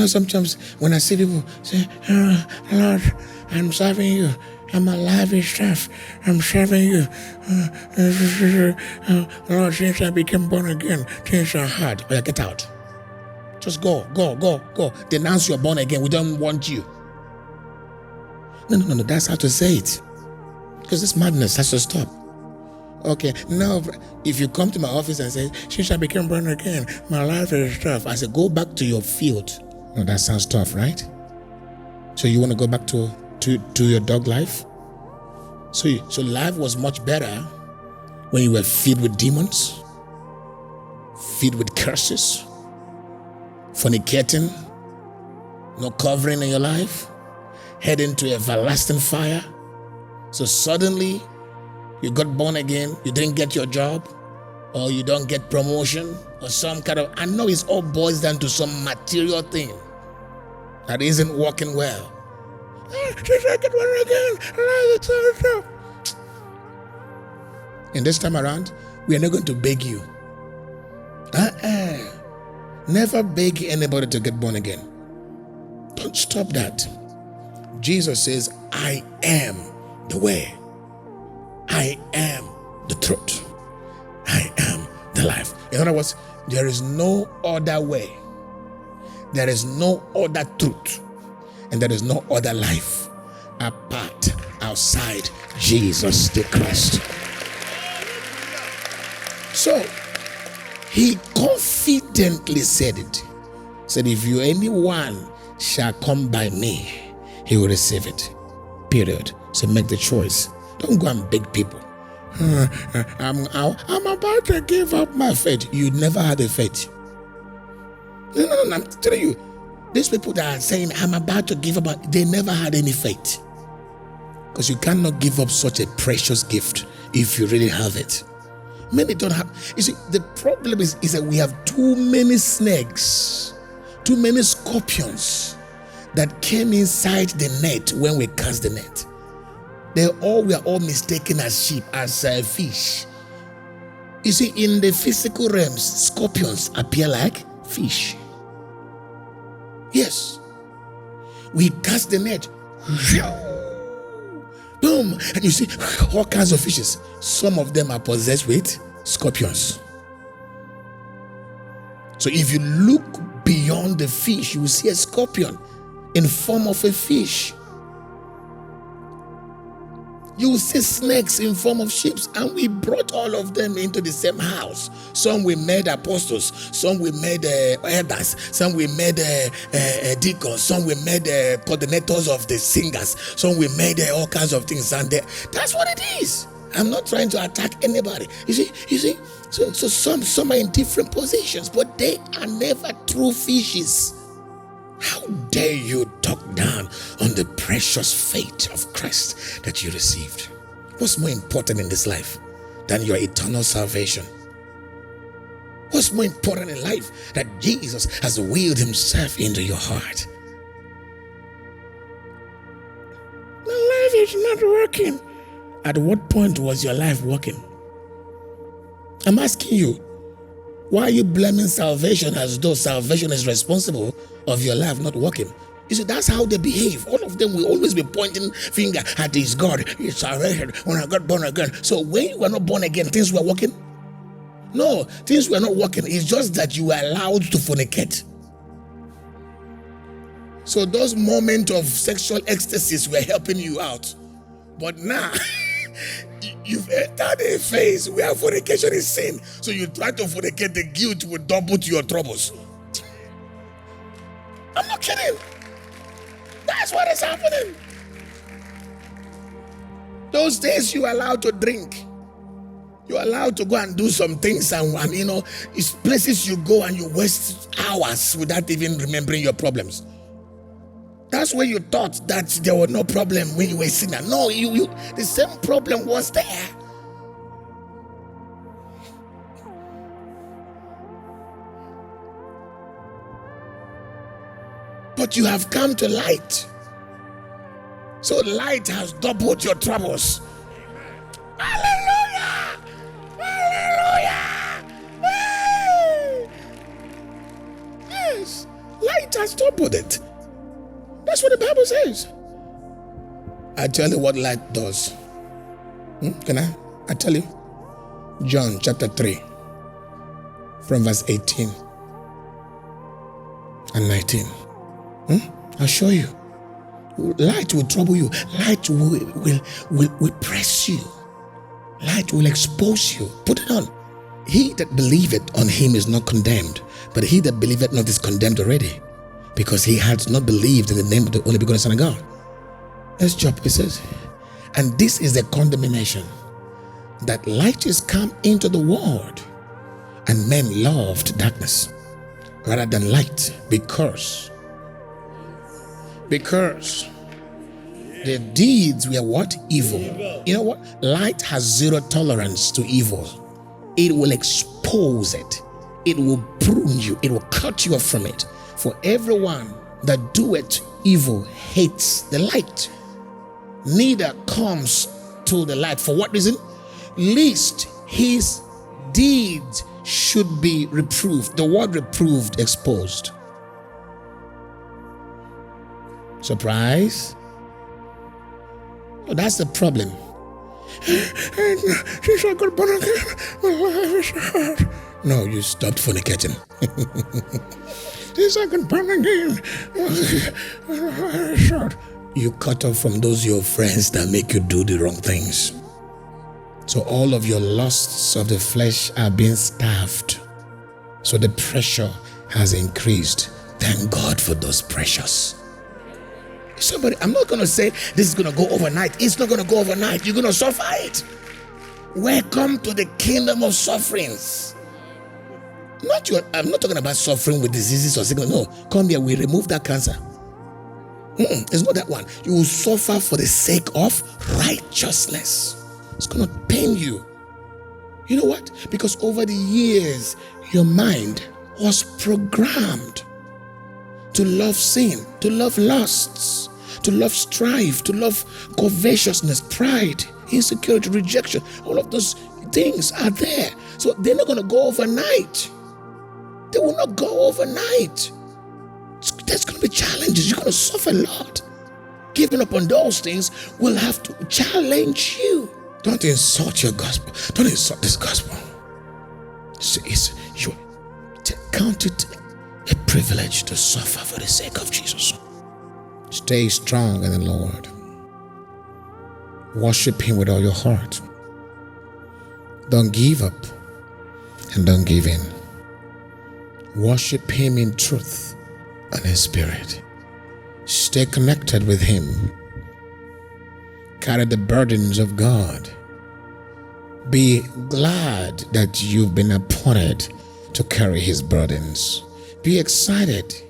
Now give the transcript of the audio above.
Sometimes when I see people say, Lord, I'm serving you. I'm alive and stuff. I'm serving you. Lord, since I became born again, things are hard. Oh, yeah, get out. Just go. Denounce you're born again. We don't want you. No. That's how to say it. Because this madness has to stop. Okay, now if you come to my office and say, since I became born again, my life is tough, I say, go back to your field. No, that sounds tough, right? So you want to go back to your dog life? So life was much better when you were filled with demons, filled with curses, fornicating, no covering in your life, heading to everlasting fire. So suddenly you got born again, you didn't get your job, or you don't get promotion, or some kind of, I know it all boils down to some material thing that isn't working well. Since I get born again, and this time around, we are not going to beg you. Never beg anybody to get born again. Don't stop that. Jesus says, I am the way. I am the truth. I am the life. In other words, there is no other way. There is no other truth. And there is no other life apart, outside Jesus the Christ. So, he confidently said it. Said, if anyone shall come by me, he will receive it. Period. So make the choice. Don't go and beg people. I'm about to give up my faith. You never had a faith. No, I'm telling you. These people that are saying, I'm about to give up, they never had any faith. Because you cannot give up such a precious gift if you really have it. Many don't have. You see, the problem is that we have too many snakes, too many scorpions that came inside the net when we cast the net. We are all mistaken as sheep, as fish. You see, in the physical realms, scorpions appear like fish. Yes. We cast the net. Boom. And you see all kinds of fishes. Some of them are possessed with scorpions. So if you look beyond the fish, you will see a scorpion in form of a fish. You will see snakes in form of sheep, and we brought all of them into the same house. Some we made apostles, some we made elders, some we made deacons, some we made coordinators of the singers, some we made all kinds of things, and that's what it is. I'm not trying to attack anybody. You see. So some are in different positions, but they are never true fishes. How dare you talk down on the precious faith of Christ that you received? What's more important in this life than your eternal salvation? What's more important in life that Jesus has willed himself into your heart? My life is not working. At what point was your life working? I'm asking you. Why are you blaming salvation as though salvation is responsible of your life not working? You see, that's how they behave. All of them will always be pointing finger at this God. It's salvation when I got born again. So when you were not born again, things were working? No, things were not working. It's just that you were allowed to fornicate. So those moments of sexual ecstasies were helping you out. But now, you've entered a phase where fornication is sin. So you try to fornicate, the guilt will double to your troubles. I'm not kidding. That's what is happening. Those days you are allowed to drink. You're allowed to go and do some things and it's places you go and you waste hours without even remembering your problems. That's when you thought that there was no problem when you were a sinner. No, the same problem was there. But you have come to light. So light has doubled your troubles. Hallelujah! Hallelujah! Hey! Yes, light has Stop with it. That's what the Bible says. I tell you what light does. Can I tell you? John chapter 3 from verse 18 and 19. I'll show you. Light will trouble you. Light will press you. Light will expose you. Put it on. He that believeth on him is not condemned, but he that believeth not is condemned already, because he has not believed in the name of the only begotten Son of God. Let's jump. It says, and this is the condemnation, that light is come into the world, and men loved darkness rather than light, because their deeds were what? Evil. You know what? Light has zero tolerance to evil. It will expose it. It will prune you. It will cut you off from it. For everyone that doeth evil hates the light, neither comes to the light. For what reason? Lest his deeds should be reproved. The word reproved, exposed. Surprise? Oh, that's the problem. No, you stopped fornicating. You cut off from those your friends that make you do the wrong things. So all of your lusts of the flesh are being starved. So the pressure has increased. Thank God for those pressures. Somebody, I'm not going to say this is going to go overnight. It's not going to go overnight. You're going to suffer it. Welcome to the kingdom of sufferings. I'm not talking about suffering with diseases or sickness. No, come here. We remove that cancer. It's not that one. You will suffer for the sake of righteousness. It's going to pain you. You know what? Because over the years, your mind was programmed to love sin, to love lusts, to love strife, to love covetousness, pride, insecurity, rejection. All of those things are there. So they're not going to go overnight. They will not go overnight. There's going to be challenges. You're going to suffer a lot. Giving up on those things will have to challenge you. Don't insult your gospel. Don't insult this gospel. You count it a privilege to suffer for the sake of Jesus. Stay strong in the Lord. Worship him with all your heart. Don't give up and don't give in. Worship him in truth and in spirit. Stay connected with him. Carry the burdens of God. Be glad that you've been appointed to carry his burdens. Be excited